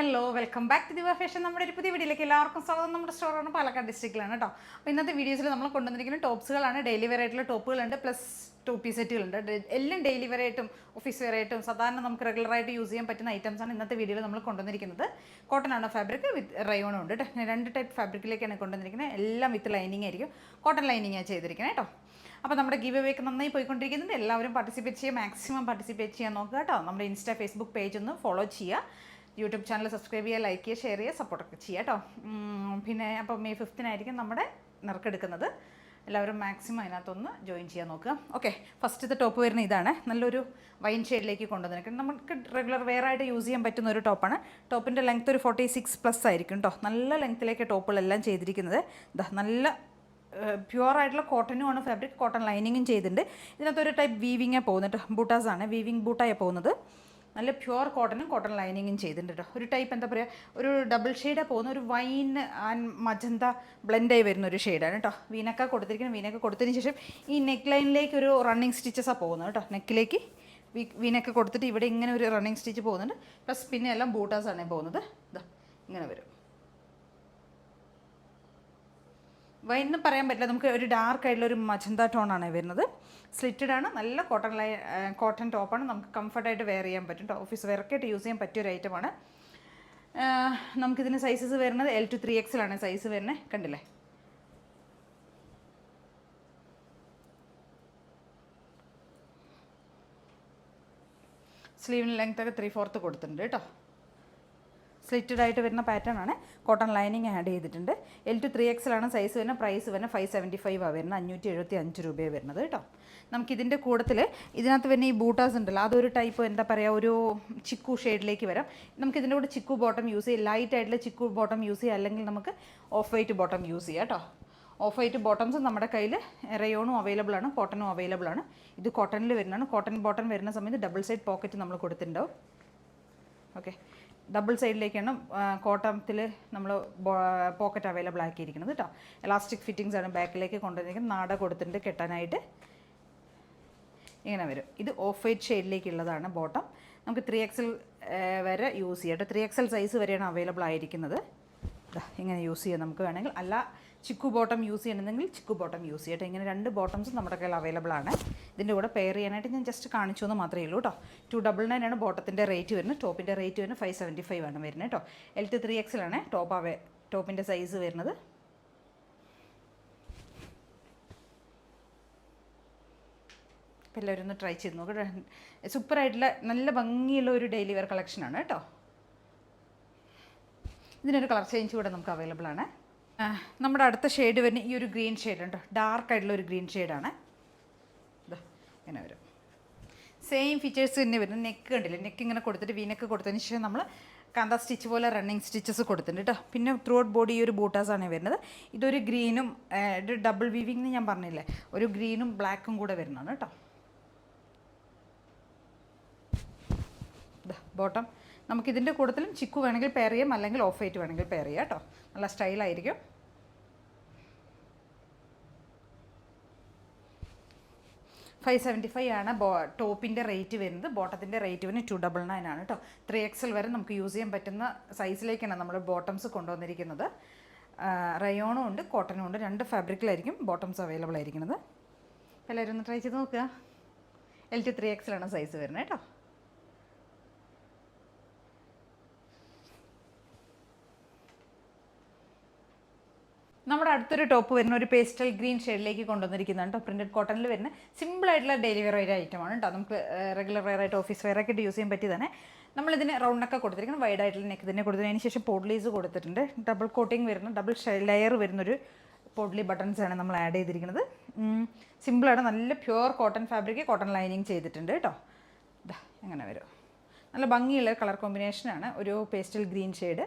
Hello welcome back to ദിവ fashion. നമ്മുടെ ഒരു പുതിയ വീഡിയോയിലേക്ക് എല്ലാവർക്കും സ്വാഗതം. നമ്മുടെ സ്റ്റോറാണ് പാലക്കാട് ഡിസ്ട്രിക്റ്റിലാണ് കേട്ടോ. അപ്പോൾ ഇന്നത്തെ വീഡിയോസിൽ നമ്മൾ കൊണ്ടുവന്നിരിക്കുന്ന ടോപ്സുകളാണ്. ഡെയിലി വെയർ ആയിട്ടുള്ള ടോപ്പുകളുണ്ട്, പ്ലസ് ടു പീസ് സെറ്റുകളുണ്ട്. എല്ലാം ഡെയിലി വെയർ ആയിട്ടും ഓഫീസ് വെയർ ആയിട്ടും സാധാരണ നമുക്ക് റെഗുലറായിട്ട് യൂസ് ചെയ്യാൻ പറ്റുന്ന ഐറ്റംസാണ് ഇന്നത്തെ വീഡിയോയിൽ നമ്മൾ കൊണ്ടുവന്നിരിക്കുന്നത്. കോട്ടൺ ആണ് ഫാബ്രിക്, വിത്ത് റയോണും ഉണ്ട് കേട്ടോ. രണ്ട് ടൈപ്പ് ഫാബ്രിക്കിലേക്കാണ് കൊണ്ടുവന്നിരിക്കുന്നത്. എല്ലാം വിത്ത് ലൈനിങ് ആയിരിക്കും, കോട്ടൺ ലൈനിങ്ങാണ് ചെയ്തിരിക്കുന്നത് കേട്ടോ. അപ്പോൾ നമ്മുടെ ഗീവ് അവേക്ക് നന്നായി പോയിക്കൊണ്ടിരിക്കുന്നുണ്ട്. എല്ലാവരും പാർട്ടിസിപ്പേറ്റ് ചെയ്യുക, മാക്സിമം പാർട്ടിസിപ്പേറ്റ് ചെയ്യാൻ നോക്കുക കേട്ടോ. നമ്മുടെ ഇൻസ്റ്റാ ഫേസ്ബുക്ക് പേജ് ഒന്ന് ഫോളോ ചെയ്യുക, യൂട്യൂബ് ചാനൽ സബ്സ്ക്രൈബ് ചെയ്യുക, ലൈക്ക് ചെയ്യുക, ഷെയർ ചെയ്യുക, സപ്പോർട്ടൊക്കെ ചെയ്യുക കേട്ടോ. പിന്നെ അപ്പോൾ May 5 നമ്മുടെ നറുക്കെടുക്കുന്നത്. എല്ലാവരും മാക്സിമം അതിനകത്തൊന്ന് ജോയിൻ ചെയ്യാൻ നോക്കുക. ഓക്കെ, ഫസ്റ്റത്തെ ടോപ്പ് വരുന്ന ഇതാണ്. നല്ലൊരു വൈൻ ഷെയ്ഡിലേക്ക് കൊണ്ടുവന്നിരിക്കുന്നത്. നമുക്ക് റെഗുലർ വെയർ ആയിട്ട് യൂസ് ചെയ്യാൻ പറ്റുന്ന ഒരു ടോപ്പാണ്. ടോപ്പിൻ്റെ ലെങ്ത്ത് ഒരു 46+ ആയിരിക്കും കേട്ടോ. നല്ല ലെങ്ത്തിലേക്ക് ടോപ്പുകളെല്ലാം ചെയ്തിരിക്കുന്നത്. ഇതാ നല്ല പ്യുവർ ആയിട്ടുള്ള കോട്ടനുമാണ് ഫാബ്രിക്, കോട്ടൺ ലൈനിങ്ങും ചെയ്തിട്ടുണ്ട്. ഇതിനകത്തൊരു ടൈപ്പ് വീവിങ്ങാണ് പോകുന്നത് കേട്ടോ. ബൂട്ടാസാണ്, വീവിങ് ബൂട്ടായാണ് പോകുന്നത്. നല്ല പ്യുവർ കോട്ടനും കോട്ടൺ ലൈനിങ്ങും ചെയ്തിട്ടുണ്ട് കേട്ടോ. ഒരു ടൈപ്പ് എന്താ പറയുക, ഒരു ഡബിൾ ഷെയ്ഡാണ് പോകുന്ന, ഒരു വൈൻ ആൻഡ് മജന്ത ബ്ലെൻഡായി വരുന്ന ഒരു ഷെയ്ഡാണ് കേട്ടോ. വീനൊക്കെ കൊടുത്തിരിക്കുന്നത്. വീനൊക്കെ കൊടുത്തതിന് ശേഷം ഈ നെക്ക് ലൈനിലേക്ക് ഒരു റണ്ണിങ് സ്റ്റിച്ചസാണ് പോകുന്നത് കേട്ടോ. നെക്കിലേക്ക് വീനൊക്കെ കൊടുത്തിട്ട് ഇവിടെ ഇങ്ങനെ ഒരു റണ്ണിങ് സ്റ്റിച്ച് പോകുന്നുണ്ട്. പ്ലസ് പിന്നെ എല്ലാം ബൂട്ടാസാണ് പോകുന്നത്. ഇതാ ഇങ്ങനെ വരും. വൈൻ എന്ന് പറയാൻ പറ്റില്ല, നമുക്ക് ഒരു ഡാർക്ക് ആയിട്ടുള്ള ഒരു മജന്ത ടോണാണ് വരുന്നത്. സ്ലിറ്റഡ് ആണ്, നല്ല കോട്ടൺ ടോപ്പാണ്. നമുക്ക് കംഫർട്ടായിട്ട് വെയർ ചെയ്യാൻ പറ്റും കേട്ടോ. ഓഫീസ് വെയറൊക്കെ ആയിട്ട് യൂസ് ചെയ്യാൻ പറ്റിയ ഒരു ഐറ്റമാണ്. നമുക്കിതിന് സൈസസ് വരുന്നത് L to 3XL ആണ് സൈസ് വരുന്നത്. കണ്ടില്ലേ, സ്ലീവിന് ലെങ്ത് ഒക്കെ 3/4 കൊടുത്തിട്ടുണ്ട് കേട്ടോ. സ്ലിറ്റഡ് ആയിട്ട് വരുന്ന പാറ്റേൺ ആണ്. കോട്ടൺ ലൈനിങ് ആഡ് ചെയ്തിട്ടുണ്ട്. L to 3XL ആണ് സൈസ് വരുന്നത്. പ്രൈസ് വരുന്നത് 575 ആണ് വരുന്നത്. 575 രൂപയാണ് വരുന്നത് കേട്ടോ. നമുക്കിതിൻ്റെ കൂട്ടത്തിൽ ഇതിനകത്ത് വരുന്ന ഈ ബൂട്ടാസ് ഉണ്ടല്ലോ, അതൊരു ടൈപ്പ് എന്താ പറയുക, ഒരു ചിക്കു ഷെയ്ഡിലേക്ക് വരാം. നമുക്കിതിൻ്റെ കൂടെ ചിക്കു ബോട്ടം യൂസ് ചെയ്യാം. ലൈറ്റ് ആയിട്ടുള്ള ചിക്കു ബോട്ടം യൂസ് ചെയ്യാം, അല്ലെങ്കിൽ നമുക്ക് ഓഫ് വൈറ്റ് ബോട്ടം യൂസ് ചെയ്യാം കേട്ടോ. ഓഫ് വൈറ്റ് ബോട്ടംസ് നമ്മുടെ കയ്യിൽ റയോണും അവൈലബിൾ ആണ്, കോട്ടണും അവൈലബിൾ ആണ്. ഇത് കോട്ടണിൽ വരുന്നതാണ്. കോട്ടൺ ബോട്ടം വരുന്ന സമയത്ത് ഡബിൾ സൈഡ് പോക്കറ്റ് നമ്മൾ കൊടുത്തിട്ടുണ്ടാവും. ഓക്കെ, ഡബിൾ സൈഡിലേക്കാണ് കോട്ടത്തിൽ നമ്മൾ പോക്കറ്റ് അവൈലബിൾ ആക്കിയിരിക്കുന്നത് കേട്ടോ. എലാസ്റ്റിക് ഫിറ്റിങ്സ് ആണ് ബാക്കിലേക്ക് കൊണ്ടുവന്നിരിക്കുന്നത്. നാട കൊടുത്തിട്ടുണ്ട് കെട്ടാനായിട്ട്. ഇങ്ങനെ വരും. ഇത് ഓഫ് വൈറ്റ് ഷെയ്ഡിലേക്കുള്ളതാണ് ബോട്ടം. നമുക്ക് 3XL വരെ യൂസ് ചെയ്യാം കേട്ടോ. 3XL സൈസ് വരെയാണ് അവൈലബിൾ ആയിരിക്കുന്നത്. ഇങ്ങനെ യൂസ് ചെയ്യാം നമുക്ക് വേണമെങ്കിൽ. അല്ല ചിക്കു ബോട്ടം യൂസ് ചെയ്യണമെങ്കിൽ ചിക്കു ബോട്ടം യൂസ് ചെയ്യട്ടെ. ഇങ്ങനെ രണ്ട് ബോട്ടംസും നമ്മുടെ കയ്യിൽ അവൈലബിൾ ആണ്. ഇതിൻ്റെ കൂടെ പെയർ ചെയ്യാനായിട്ട് ഞാൻ ജസ്റ്റ് കാണിച്ചു എന്ന് മാത്രമേ ഉള്ളൂ കേട്ടോ. 299 ആണ് ബോട്ടത്തിൻ്റെ റേറ്റ് വരുന്നത്. ടോപ്പിൻ്റെ റേറ്റ് വരുന്നത് 575 ആണ് വരുന്നത് കേട്ടോ. L to 3XL ആണ് ടോപ്പിൻ്റെ സൈസ് വരുന്നത്. അപ്പോൾ എല്ലാവരും ഒന്ന് ട്രൈ ചെയ്ത് നോക്കുക. സൂപ്പറായിട്ടുള്ള നല്ല ഭംഗിയുള്ള ഒരു ഡെയിലി വെയർ കളക്ഷനാണ് കേട്ടോ. ഇതിനൊരു കളർ ചേഞ്ച് കൂടെ നമുക്ക് അവൈലബിൾ ആണ്. നമ്മുടെ അടുത്ത ഷെയ്ഡ് വരുന്ന ഈ ഒരു ഗ്രീൻ ഷെയ്ഡ് ഉണ്ടോ, ഡാർക്ക് ആയിട്ടുള്ള ഒരു ഗ്രീൻ ഷെയ്ഡാണ്. ഇതാ ഇങ്ങനെ വരും. സെയിം ഫീച്ചേഴ്സ് തന്നെ വരുന്നത്. നെക്ക് കണ്ടില്ലേ, നെക്ക് ഇങ്ങനെ കൊടുത്തിട്ട് വീനൊക്കെ കൊടുത്തതിന് ശേഷം നമ്മൾ കാന്ത സ്റ്റിച്ച് പോലെ റണ്ണിങ് സ്റ്റിച്ചസ് കൊടുത്തിട്ടുണ്ട് കേട്ടോ. പിന്നെ ത്രൂ ഔട്ട് ബോഡി ഈ ഒരു ബൂട്ടാസാണ് വരുന്നത്. ഇതൊരു ഗ്രീനും ഒരു ഡബിൾ വീവിംഗ് എന്ന് ഞാൻ പറഞ്ഞില്ലേ, ഒരു ഗ്രീനും ബ്ലാക്കും കൂടെ വരുന്നതാണ് കേട്ടോ. ബോട്ടം നമുക്കിതിൻ്റെ കൂട്ടത്തിലും ചിക്കു വേണമെങ്കിൽ പെയർ ചെയ്യാം, അല്ലെങ്കിൽ ഓഫ് വൈറ്റ് വേണമെങ്കിൽ പെയർ ചെയ്യാം കേട്ടോ. നല്ല സ്റ്റൈലായിരിക്കും. $575 ആണ് ടോപ്പിൻ്റെ റേറ്റ് വരുന്നത്. ബോട്ടത്തിൻ്റെ റേറ്റ് വരുന്നത് $299 ആണ് കേട്ടോ. 3XL വരെ നമുക്ക് യൂസ് ചെയ്യാൻ പറ്റുന്ന സൈസിലേക്കാണ് നമ്മൾ ബോട്ടംസ് കൊണ്ടുവന്നിരിക്കുന്നത്. റയോണും ഉണ്ട്, കോട്ടനും ഉണ്ട്. രണ്ട് ഫാബ്രിക്കിലായിരിക്കും ബോട്ടംസ് അവൈലബിൾ ആയിരിക്കുന്നത്. എല്ലാവരും ഒന്ന് ട്രൈ ചെയ്ത് നോക്കുക. L to 3XL ആണ് സൈസ് വരുന്നത് കേട്ടോ. നമ്മുടെ അടുത്തൊരു ടോപ്പ് വരുന്ന ഒരു പേസ്റ്റൽ ഗ്രീൻ ഷെയ്ഡിലേക്ക് കൊണ്ടുവന്നിരിക്കുന്നതാണ് കേട്ടോ. പ്രിൻറ്റഡ് കോട്ടണിൽ വരുന്ന സിമ്പിളായിട്ടുള്ള ഡെയിലി വെയർ ആയിട്ട് ഐറ്റമാണ് കേട്ടോ. നമുക്ക് റെഗുലർ വെയർ ആയിട്ട് ഓഫീസ് വെയർ ഒക്കെ യൂസ് ചെയ്യാൻ പറ്റി തന്നെ. നമ്മളിതിന് റൗണ്ടൊക്കെ കൊടുത്തിരിക്കുന്നത്, വൈഡ് ആയിട്ടുള്ള നെക്ക് തന്നെ കൊടുത്തതിന് ശേഷം പോഡ്ലീസ് കൊടുത്തിട്ടുണ്ട്. ഡബിൾ കോട്ടിങ് വരുന്ന, ഡബിൾ ലെയർ വരുന്നൊരു പോഡ്ലി ബട്ടൺസാണ് നമ്മൾ ആഡ് ചെയ്തിരിക്കുന്നത്. സിമ്പിളാണ്. നല്ല pure cotton fabric, cotton lining ചെയ്തിട്ടുണ്ട് കേട്ടോ. ഇതാ എങ്ങനെ വരും. നല്ല ഭംഗിയുള്ള കളർ കോമ്പിനേഷനാണ്. ഒരു പേസ്റ്റൽ ഗ്രീൻ ഷെയ്ഡ്,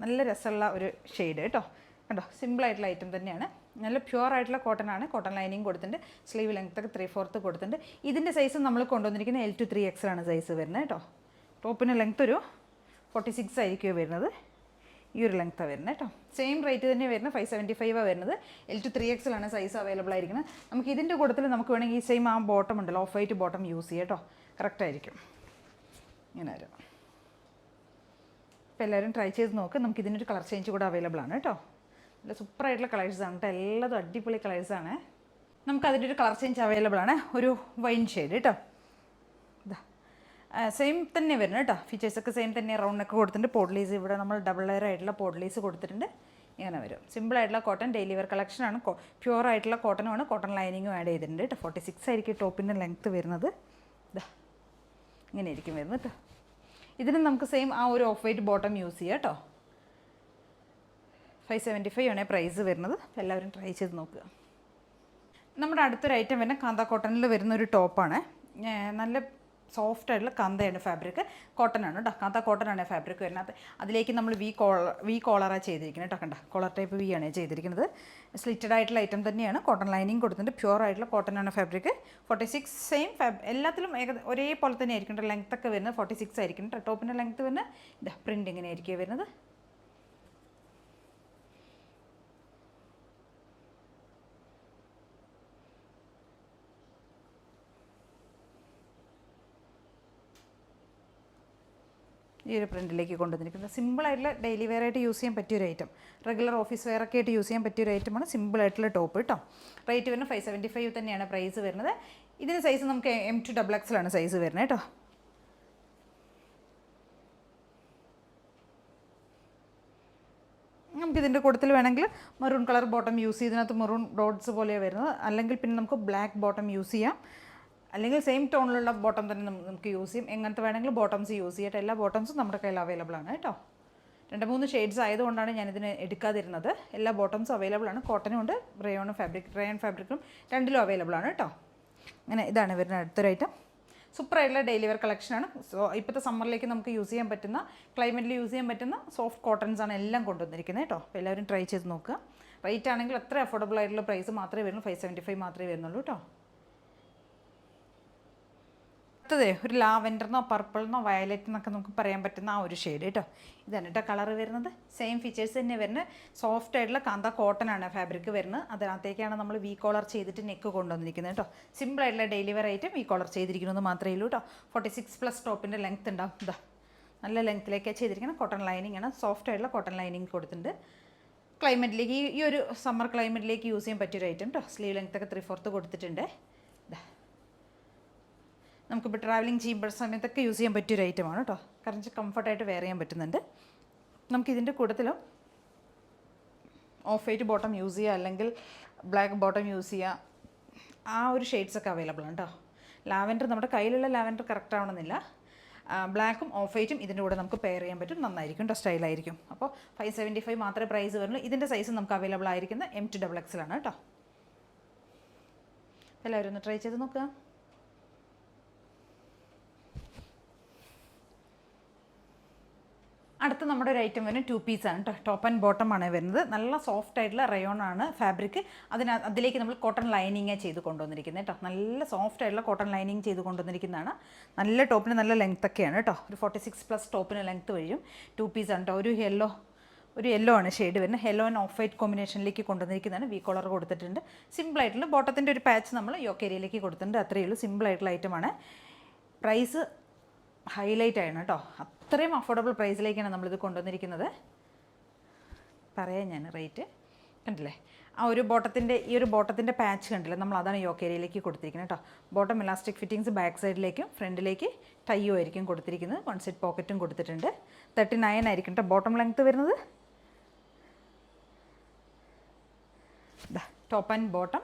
നല്ല രസമുള്ള ഒരു ഷെയ്ഡ് കേട്ടോ. കണ്ടോ, സിമ്പിളായിട്ടുള്ള ഐറ്റം തന്നെയാണ്. നല്ല പ്യുവർ ആയിട്ടുള്ള കോട്ടൺ ആണ്. കോട്ടൺ ലൈനിങ് കൊടുത്തിട്ടുണ്ട്. സ്ലീവ് ലെങ്ത് ഒക്കെ 3/4 കൊടുത്തിട്ടുണ്ട്. ഇതിൻ്റെ സൈസ് നമ്മൾ കൊണ്ടുവന്നിരിക്കുന്നത് L to 3XL ആണ് സൈസ് വരുന്നത് കേട്ടോ. ടോപ്പിന് ലെങ്ത് ഒരു 46 ആയിരിക്കും വരുന്നത്. ഈ ഒരു ലെങ്ത്താണ് വരുന്നത് കേട്ടോ. സെയിം റേറ്റ് തന്നെ വരുന്നത്. 575 വരുന്നത്. L to 3XL ആണ് സൈസ് അവൈലബിൾ ആയിരിക്കുന്നത്. നമുക്ക് ഇതിൻ്റെ കൂട്ടത്തിൽ നമുക്ക് വേണമെങ്കിൽ ഈ സെയിം ആ ബോട്ടം ഉണ്ടല്ലോ, ഓഫ് വൈറ്റ് ബോട്ടം യൂസ് ചെയ്യാം കേട്ടോ. കറക്റ്റായിരിക്കും. ഇങ്ങനെ വരും. അപ്പോൾ എല്ലാവരും ട്രൈ ചെയ്ത് നോക്ക്. നമുക്ക് ഇതിനൊരു കളർ ചേഞ്ച് കൂടെ അവൈലബിൾ ആണ് കേട്ടോ. നല്ല സൂപ്പറായിട്ടുള്ള കളേഴ്സാണ് കേട്ടോ, എല്ലാതും അടിപൊളി കളേഴ്സാണ്. നമുക്ക് അതിൻ്റെ ഒരു കളർ ചേഞ്ച് അവൈലബിൾ ആണ്, ഒരു വൈൻ ഷെയ്ഡ് കേട്ടോ. ഇതാ സെയിം തന്നെ വരുന്നത് കേട്ടോ, ഫീച്ചേഴ്സൊക്കെ സെയിം തന്നെ. റൗണ്ട് നെക്ക് കൊടുത്തിട്ടുണ്ട്, പോഡ്ലീസ് ഇവിടെ നമ്മൾ ഡബിൾ ലെയർ ആയിട്ടുള്ള പോഡ്ലീസ് കൊടുത്തിട്ടുണ്ട്. ഇങ്ങനെ വരും. സിമ്പിളായിട്ടുള്ള കോട്ടൺ ഡെയിലി വെയർ കളക്ഷനാണ്. പ്യുവർ ആയിട്ടുള്ള കോട്ടനുമാണ്, കോട്ടൺ ലൈനിങ്ങും ആഡ് ചെയ്തിട്ടുണ്ട് കേട്ടോ. 46 ആയിരിക്കും ടോപ്പിൻ്റെ ലെങ്ത്ത് വരുന്നത്. ഇതാ ഇങ്ങനെ ആയിരിക്കും വരുന്നത് കേട്ടോ. ഇതിന് നമുക്ക് സെയിം ആ ഒരു ഓഫ് വൈറ്റ് ബോട്ടം യൂസ് ചെയ്യാം കേട്ടോ. 575 ആണ് പ്രൈസ് വരുന്നത്. എല്ലാവരും ട്രൈ ചെയ്ത് നോക്കുക. നമ്മുടെ അടുത്തൊരു ഐറ്റം വരുന്ന കാന്ത കോട്ടണിൽ വരുന്ന ഒരു ടോപ്പാണ്. നല്ല സോഫ്റ്റ് ആയിട്ടുള്ള കാന്തയാണ് ഫാബ്രിക്, കോട്ടൺ ആണ് കേട്ടോ. കാന്ത കോട്ടൺ ആണ് ഫാബ്രിക് വരുന്നത്. അതിലേക്ക് നമ്മൾ വി കോളറാണ് ചെയ്തിരിക്കുന്നത് കേട്ടോ. കണ്ട കോളർ ടൈപ്പ് വി ആണ് ചെയ്തിരിക്കുന്നത്. സ്ലിറ്റഡ് ആയിട്ടുള്ള ഐറ്റം തന്നെയാണ്. കോട്ടൺ ലൈനിങ് കൊടുത്തിട്ടുണ്ട്. പ്യുവർ ആയിട്ടുള്ള കോട്ടൺ ആണ് ഫാബ്രിക്. 46 സെയിം എല്ലാത്തിലും ഒരേപോലെ തന്നെ ആയിരിക്കും. ലെങ്ത് ഒക്കെ വരുന്നത് 46 ആയിരിക്കും കേട്ടോ. ടോപ്പിൻ്റെ ലെങ്ത്ത് വരുന്നത് ഇതാ പ്രിൻ്റ് ഇങ്ങനെ ആയിരിക്കും വരുന്നത്. ഈ ഒരു പ്രിൻറ്റിലേക്ക് കൊണ്ടുവന്നിരിക്കുന്നത് സിമ്പിളായിട്ടുള്ള ഡെയിലി വെയർ ആയിട്ട് യൂസ് ചെയ്യാൻ പറ്റിയൊരു ഐറ്റം, റെഗുലർ ഓഫീസ് വെയർ ഒക്കെ ആയിട്ട് യൂസ് ചെയ്യാൻ പറ്റിയൊരു ഐറ്റമാണ്. സിമ്പിളായിട്ടുള്ള ടോപ്പ് കേട്ടോ. റേറ്റ് വരുന്നത് 575 തന്നെയാണ് പ്രൈസ് വരുന്നത്. ഇതിന് സൈസ് നമുക്ക് M2 XXL ആണ് സൈസ് വരുന്നത് കേട്ടോ. നമുക്കിതിൻ്റെ കൂട്ടത്തിൽ വേണമെങ്കിൽ മെറൂൺ കളർ ബോട്ടം യൂസ് ചെയ്തതിനകത്ത് മെറൂൺ ഡോട്ട്സ് പോലെയാണ് വരുന്നത്. അല്ലെങ്കിൽ പിന്നെ നമുക്ക് ബ്ലാക്ക് ബോട്ടം യൂസ് ചെയ്യാം, അല്ലെങ്കിൽ സെയിം ടോണിലുള്ള ബോട്ടം തന്നെ നമുക്ക് യൂസ് ചെയ്യും. എങ്ങനത്തെ വേണമെങ്കിലും ബോട്ടംസ് യൂസ് ചെയ്യട്ടെ. എല്ലാ ബോട്ടംസും നമ്മുടെ കയ്യിൽ അവൈലബിൾ ആണ് കേട്ടോ. 2-3 ഷെയ്ഡ്സ് ആയതുകൊണ്ടാണ് ഞാനിതിന് എടുക്കാതിരുന്നത്. എല്ലാ ബോട്ടംസും അവൈലബിൾ ആണ്. കോട്ടനും ഉണ്ട്, റയോൺ ഫാബ്രിക്കും രണ്ടിലും അവൈലബിൾ ആണ് കേട്ടോ. അങ്ങനെ ഇതാണ് വരുന്ന അടുത്തൊരു ഐറ്റം. സൂപ്പറായിട്ടുള്ള ഡെയിലി വെയർ കളക്ഷനാണ്. സോ ഇപ്പോഴത്തെ സമ്മറിലേക്ക് നമുക്ക് യൂസ് ചെയ്യാൻ പറ്റുന്ന, ക്ലൈമറ്റിൽ യൂസ് ചെയ്യാൻ പറ്റുന്ന സോഫ്റ്റ് കോട്ടൺസ് ആണ് എല്ലാം കൊണ്ടുവന്നിരിക്കുന്നത് കേട്ടോ. അപ്പോൾ എല്ലാവരും ട്രൈ ചെയ്ത് നോക്കുക. റേറ്റ് ആണെങ്കിൽ അത്ര അഫോർഡബിൾ ആയിട്ടുള്ള പ്രൈസ് മാത്രമേ വരുള്ളൂ, 575 മാത്രമേ വരുന്നുള്ളൂ കേട്ടോ. അടുത്തതേ ഒരു ലാവെൻഡറിനോ പർപ്പിളിനോ വയലറ്റ് എന്നൊക്കെ നമുക്ക് പറയാൻ പറ്റുന്ന ആ ഒരു ഷെയ്ഡ് കേട്ടോ. ഇതാണ് കേട്ടോ കളർ വരുന്നത്. സെയിം ഫീച്ചേഴ്സ് തന്നെ വരുന്നത്. സോഫ്റ്റ് ആയിട്ടുള്ള കാന്ത കോട്ടൺ ആണ് ഫാബ്രിക് വരുന്നത്. അതിനകത്തേക്കാണ് നമ്മൾ വി കോളർ ചെയ്തിട്ട് നെക്ക് കൊണ്ടുവന്നിരിക്കുന്നത് കേട്ടോ. സിമ്പിളായിട്ടുള്ള daily wear item V collar ചെയ്തിരിക്കുന്നത് മാത്രമേ ഉള്ളൂ കേട്ടോ. 46+ ടോപ്പിൻ്റെ ലെങ്ത്ത് ഉണ്ടാവും. ഇതാ നല്ല ലെങ്ത്തിലേക്കാണ് ചെയ്തിരിക്കുന്നത്. കോട്ടൺ ലൈനിങ് ആണ്, സോഫ്റ്റ് ആയിട്ടുള്ള കോട്ടൺ ലൈനിങ് കൊടുത്തിട്ടുണ്ട്. ക്ലൈമറ്റിലേക്ക് ഈ ഒരു സമ്മർ ക്ലൈമറ്റിലേക്ക് യൂസ് ചെയ്യാൻ പറ്റിയൊരു ഐറ്റം കേട്ടോ. സ്ലീവ് ലെങ്ത്തൊക്കെ 3/4 കൊടുത്തിട്ടുണ്ട്. നമുക്കിപ്പോൾ ട്രാവലിംഗ് ചെയ്യുമ്പോൾ സമയത്തൊക്കെ യൂസ് ചെയ്യാൻ പറ്റിയൊരു ഐറ്റമാണ് കേട്ടോ. കുറച്ച് കംഫർട്ടായിട്ട് വെയർ ചെയ്യാൻ പറ്റുന്നുണ്ട്. നമുക്കിതിൻ്റെ കൂട്ടത്തിലും ഓഫ് വൈറ്റ് ബോട്ടം യൂസ് ചെയ്യുക, അല്ലെങ്കിൽ ബ്ലാക്ക് ബോട്ടം യൂസ് ചെയ്യുക. ആ ഒരു ഷെയ്ഡ്സൊക്കെ അവൈലബിൾ ആണ് കേട്ടോ. ലാവൻഡർ നമ്മുടെ കയ്യിലുള്ള ലാവൻഡർ കറക്റ്റ് ആവണമെന്നില്ല. ബ്ലാക്കും ഓഫ് വൈറ്റും ഇതിൻ്റെ കൂടെ നമുക്ക് പെയർ ചെയ്യാൻ പറ്റും. നന്നായിരിക്കും കേട്ടോ, സ്റ്റൈലായിരിക്കും. അപ്പോൾ 575 മാത്രമേ പ്രൈസ് വരുള്ളൂ. ഇതിൻ്റെ സൈസ് നമുക്ക് അവൈലബിൾ ആയിരിക്കുന്ന M2 XXL ആണ് കേട്ടോ. എല്ലാവരും ഒന്ന് ട്രൈ ചെയ്ത് നോക്കുക. അടുത്ത നമ്മുടെ ഒരു ഐറ്റം വരുന്നത് 2 പീസാണ് കേട്ടോ. ടോപ്പ് ആൻഡ് ബോട്ടം ആണ് വരുന്നത്. നല്ല സോഫ്റ്റ് ആയിട്ടുള്ള റയോൺ ആണ് ഫാബ്രിക്. അതിലേക്ക് നമ്മൾ കോട്ടൺ ലൈനിങ് ചെയ്ത് കൊണ്ടുവന്നിരിക്കുന്നത് കേട്ടോ. നല്ല സോഫ്റ്റ് ആയിട്ടുള്ള കോട്ടൺ ലൈനിങ് ചെയ്ത് കൊണ്ടുവന്നിരിക്കുന്നതാണ്. നല്ല ടോപ്പിന് നല്ല ലെങ്ത് ഒക്കെയാണ് കേട്ടോ. ഒരു 46+ ടോപ്പിന് ലെങ്ത്ത് വരും. 2 പീസാണ് കേട്ടോ. ഒരു യെല്ലോ ആണ് ഷെയ്ഡ് വരുന്നത്. യെല്ലോ ആൻഡ് ഓഫ് വൈറ്റ് കോമ്പിനേഷനിലേക്ക് കൊണ്ടുവന്നിരിക്കുന്നതാണ്. വി കോളർ കൊടുത്തിട്ടുണ്ട്. സിമ്പിളായിട്ടുള്ള ബോട്ടത്തിൻ്റെ ഒരു പാച്ച് നമ്മൾ യോക്ക് ഏരിയയിലേക്ക് കൊടുത്തിട്ടുണ്ട്. അത്രയേ ഉള്ളൂ. സിമ്പിളായിട്ടുള്ള ഐറ്റമാണ്. പ്രൈസ് ഹൈലൈറ്റ് ആണ് കേട്ടോ. അത്രയും അഫോർഡബിൾ പ്രൈസിലേക്കാണ് നമ്മളിത് കൊണ്ടുവന്നിരിക്കുന്നത്. പറയാം ഞാൻ റേറ്റ് കണ്ടില്ലേ. ആ ഒരു ബോട്ടത്തിൻ്റെ പാച്ച് കണ്ടില്ലേ, നമ്മൾ അതാണ് യോക്ക് ഏരിയയിലേക്ക് കൊടുത്തിരിക്കുന്നത് കേട്ടോ. ബോട്ടം ഇലാസ്റ്റിക് ഫിറ്റിങ്സ് ബാക്ക് സൈഡിലേക്കും ഫ്രണ്ടിലേക്ക് ടൈയും ആയിരിക്കും കൊടുത്തിരിക്കുന്നത്. 1 സൈഡ് പോക്കറ്റും കൊടുത്തിട്ടുണ്ട്. 39 ആയിരിക്കും കേട്ടോ ബോട്ടം ലെങ്ത്ത് വരുന്നത്. Top and bottom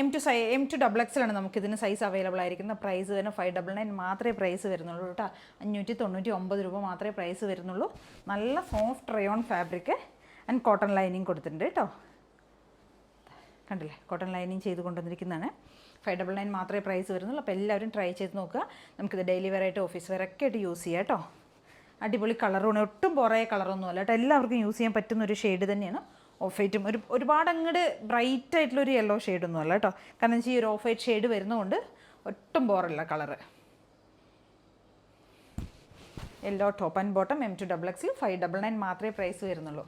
M2 XXL ആണ് നമുക്കിതിന് സൈസ് അവൈലബിൾ ആയിരിക്കുന്നത്. പ്രൈസ് തന്നെ 599 മാത്രമേ പ്രൈസ് വരുന്നുള്ളൂ കേട്ടോ. 599 രൂപ മാത്രമേ പ്രൈസ് വരുന്നുള്ളൂ. നല്ല soft rayon fabric and cotton lining കൊടുത്തിട്ടുണ്ട് കേട്ടോ. കണ്ടില്ലേ, കോട്ടൺ ലൈനിങ് ചെയ്ത് കൊണ്ടുവന്നിരിക്കുന്നതാണ്. 599 മാത്രമേ പ്രൈസ് വരുന്നുള്ളൂ. അപ്പോൾ എല്ലാവരും ട്രൈ ചെയ്ത് നോക്കുക. നമുക്കിത് ഡെയിലി വെയർ ആയിട്ട് ഓഫീസ് വെയർ ഒക്കെ ആയിട്ട് യൂസ് ചെയ്യാം കേട്ടോ. അടിപൊളി കളറുമാണ്, ഒട്ടും ബോറായ കളറൊന്നും അല്ല കേട്ടോ. എല്ലാവർക്കും യൂസ് ചെയ്യാൻ പറ്റുന്ന ഒരു ഷെയ്ഡ് തന്നെയാണ്. ഓഫ് വൈറ്റും ഒരുപാട് അങ്ങോട്ട് ബ്രൈറ്റ് ആയിട്ടുള്ളൊരു യെല്ലോ ഷെയ്ഡൊന്നും അല്ല കേട്ടോ. കാരണം വെച്ചാൽ ഈ ഒരു ഓഫ് വൈറ്റ് ഷെയ്ഡ് വരുന്നതുകൊണ്ട് ഒട്ടും ബോറല്ല colour. Yellow top and bottom M2 XXL 599 മാത്രമേ പ്രൈസ് വരുന്നുള്ളൂ.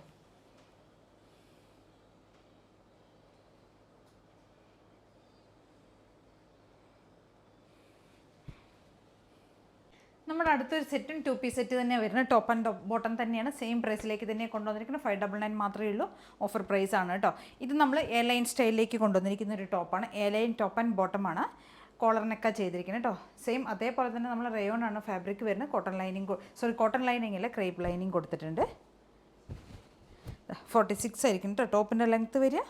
നമ്മുടെ അടുത്തൊരു സെറ്റും 2 പീസ് സെറ്റ് തന്നെയാണ് വരുന്നത്. ടോപ്പ് ആൻഡ് ബോട്ടം തന്നെയാണ്, സെയിം പ്രൈസിലേക്ക് തന്നെ കൊണ്ടുവന്നിരിക്കുന്നത്. 599 മാത്രമേ ഉള്ളൂ, ഓഫർ പ്രൈസ് ആണ് കേട്ടോ. ഇത് നമ്മൾ എ ലൈൻ സ്റ്റൈലിലേക്ക് കൊണ്ടുവന്നിരിക്കുന്ന ഒരു ടോപ്പാണ്. എ ലൈൻ ടോപ്പ് ആൻഡ് ബോട്ടമാണ്, കോളർ നെക്കാ ചെയ്തിരിക്കുന്നത് കേട്ടോ. സെയിം അതേപോലെ തന്നെ നമ്മൾ റയോൺ ആണ് ഫാബ്രിക് വരുന്നത്. കോട്ടൺ ലൈനിങ് അല്ല, ക്രേപ്പ് ലൈനിങ് കൊടുത്തിട്ടുണ്ട്. 46 ആയിരിക്കും കേട്ടോ ടോപ്പിൻ്റെ ലെങ്ത്ത് വരിക.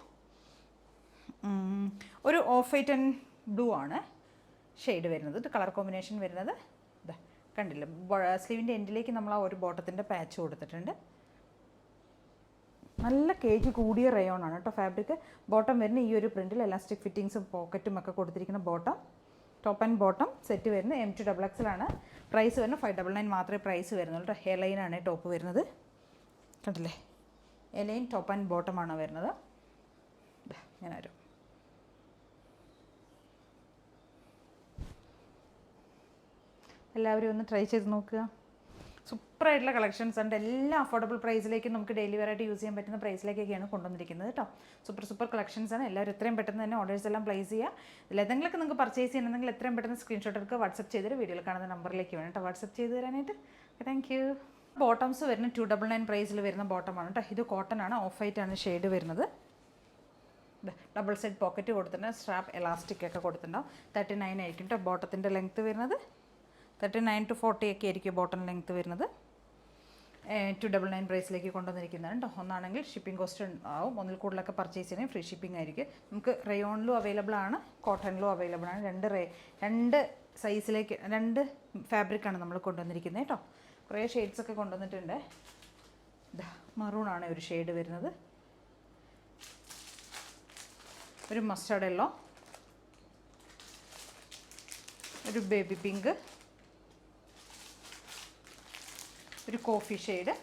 ഒരു ഓഫ് വൈറ്റ് ആൻഡ് ബ്ലൂ ആണ് ഷെയ്ഡ് വരുന്നത്. ഇത് കളർ കോമ്പിനേഷൻ വരുന്നത്. ഇതാ കണ്ടില്ല, സ്ലീവിൻ്റെ എൻഡിലേക്ക് നമ്മൾ ആ ഒരു ബോട്ടത്തിൻ്റെ പാച്ച് കൊടുത്തിട്ടുണ്ട്. നല്ല കേജ് കൂടിയ റയോൺ ആണ് കേട്ടോ ഫാബ്രിക്. ബോട്ടം വരുന്ന ഈ ഒരു പ്രിൻറ്റിൽ എലാസ്റ്റിക് ഫിറ്റിങ്സും പോക്കറ്റും ഒക്കെ കൊടുത്തിരിക്കുന്ന bottom. Top and bottom set വരുന്നത് M2 XXL ആണ്. പ്രൈസ് വരുന്നത് 599 മാത്രമേ പ്രൈസ് വരുന്നുള്ളൂ കേട്ടോ. ഹെയർ ലൈനാണ് ടോപ്പ് വരുന്നത്. കണ്ടില്ലേ, എ ലൈൻ ടോപ്പ് ആൻഡ് ബോട്ടമാണ് വരുന്നത്. ഇങ്ങനെ വരും. എല്ലാവരും ഒന്ന് ട്രൈ ചെയ്ത് നോക്കുക. സൂപ്പറായിട്ടുള്ള കളക്ഷൻസ് ഉണ്ട്. എല്ലാം അഫോർഡബിൾ പ്രൈസിലേക്ക് നമുക്ക് ഡെയിലി വെയറായിട്ട് യൂസ് ചെയ്യാൻ പറ്റുന്ന പ്രൈസിലേക്കൊക്കെയാണ് കൊണ്ടുവന്നിരിക്കുന്നത് കേട്ടോ. സൂപ്പർ കളക്ഷൻസ് ആണ്. എല്ലാവരും എത്രയും പെട്ടെന്ന് തന്നെ ഓർഡേഴ്സ് എല്ലാം പ്ലേസ് ചെയ്യുക. ഇതിലേതെങ്കിലുമൊക്കെ നിങ്ങൾക്ക് പർച്ചേസ് ചെയ്യണമെങ്കിൽ എത്രയും പെട്ടെന്ന് സ്ക്രീൻഷോട്ട് എടുക്കുക, വാട്സപ്പ് ചെയ്തിട്ട് വീഡിയോയിൽ കാണുന്ന നമ്പറിലേക്ക് വേണം കേട്ടോ വാട്സപ്പ് ചെയ്ത് തരാനായിട്ട്. Thank you. ബോട്ടംസ് വരുന്ന 299 പ്രൈസിൽ വരുന്ന ബോട്ടമാണ് കേട്ടോ. ഇത് കോട്ടൺ ആണ്, ഓഫ് വൈറ്റ് ആണ് ഷെയ്ഡ് വരുന്നത്. ഡബിൾ സൈഡ് പോക്കറ്റ് കൊടുത്തിട്ടുണ്ട്, സ്ട്രാപ്പ് എലാസ്റ്റിക് ഒക്കെ കൊടുത്തിട്ടുണ്ടാവും. 39 ആയിരിക്കും കേട്ടോ ബോട്ടത്തിൻ്റെ ലെങ്ത്ത് വരുന്നത്. 39 to 40 ഒക്കെ ആയിരിക്കും ബോട്ടം ലെങ്ത്ത് വരുന്നത്. 299 പ്രൈസിലേക്ക് കൊണ്ടുവന്നിരിക്കുന്നതാണ് കേട്ടോ. ഒന്നാണെങ്കിൽ ഷിപ്പിംഗ് കോസ്റ്റ് ആവും, ഒന്നിൽ കൂടുതലൊക്കെ പർച്ചേസ് ചെയ്യണമെങ്കിൽ ഫ്രീ ഷിപ്പിംഗ് ആയിരിക്കും. നമുക്ക് റയോണിലും അവൈലബിൾ ആണ്, കോട്ടണിലും അവൈലബിൾ ആണ്. രണ്ട് സൈസിലേക്ക് 2 ഫാബ്രിക്കാണ് നമ്മൾ കൊണ്ടുവന്നിരിക്കുന്നത് കേട്ടോ. കുറേ ഷെയ്ഡ്സൊക്കെ കൊണ്ടുവന്നിട്ടുണ്ട്. മറൂണാണ് ഒരു ഷെയ്ഡ് വരുന്നത്, ഒരു മസ്റ്റാർഡ് യെല്ലോ, ഒരു ബേബി പിങ്ക്, ഒരു കോഫി ഷെയ്ഡ്,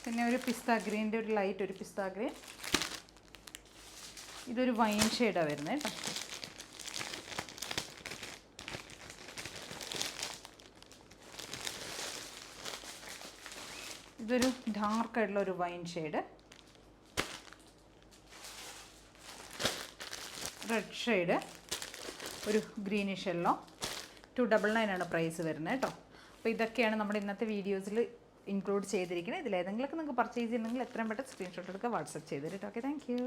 പിന്നെ ഒരു പിസ്ത ഗ്രീൻ്റെ ഒരു ലൈറ്റ് ഒരു പിസ്ത ഗ്രീൻ. ഇതൊരു വൈൻ ഷെയ്ഡാണ് വരുന്നത് കേട്ടോ. ഇതൊരു ഡാർക്കായിട്ടുള്ള ഒരു വൈൻ ഷെയ്ഡ്. റെഡ് ഷെയ്ഡ്, ഒരു ഗ്രീനിഷ് യെല്ലോ. 299 ആണ് പ്രൈസ് വരുന്നത് കേട്ടോ. അപ്പോൾ ഇതൊക്കെയാണ് നമ്മുടെ ഇന്നത്തെ വീഡിയോസിൽ ഇൻക്ലൂഡ് ചെയ്തിരിക്കുന്നത്. ഇതിലേതെങ്കിലുമൊക്കെ നിങ്ങൾക്ക് പർച്ചേസ് ചെയ്യണമെങ്കിൽ എത്രയും പെട്ടെന്ന് സ്ക്രീൻഷോട്ട് എടുക്കുക, വാട്സപ്പ് ചെയ്ത് തരും. Okay, thank you.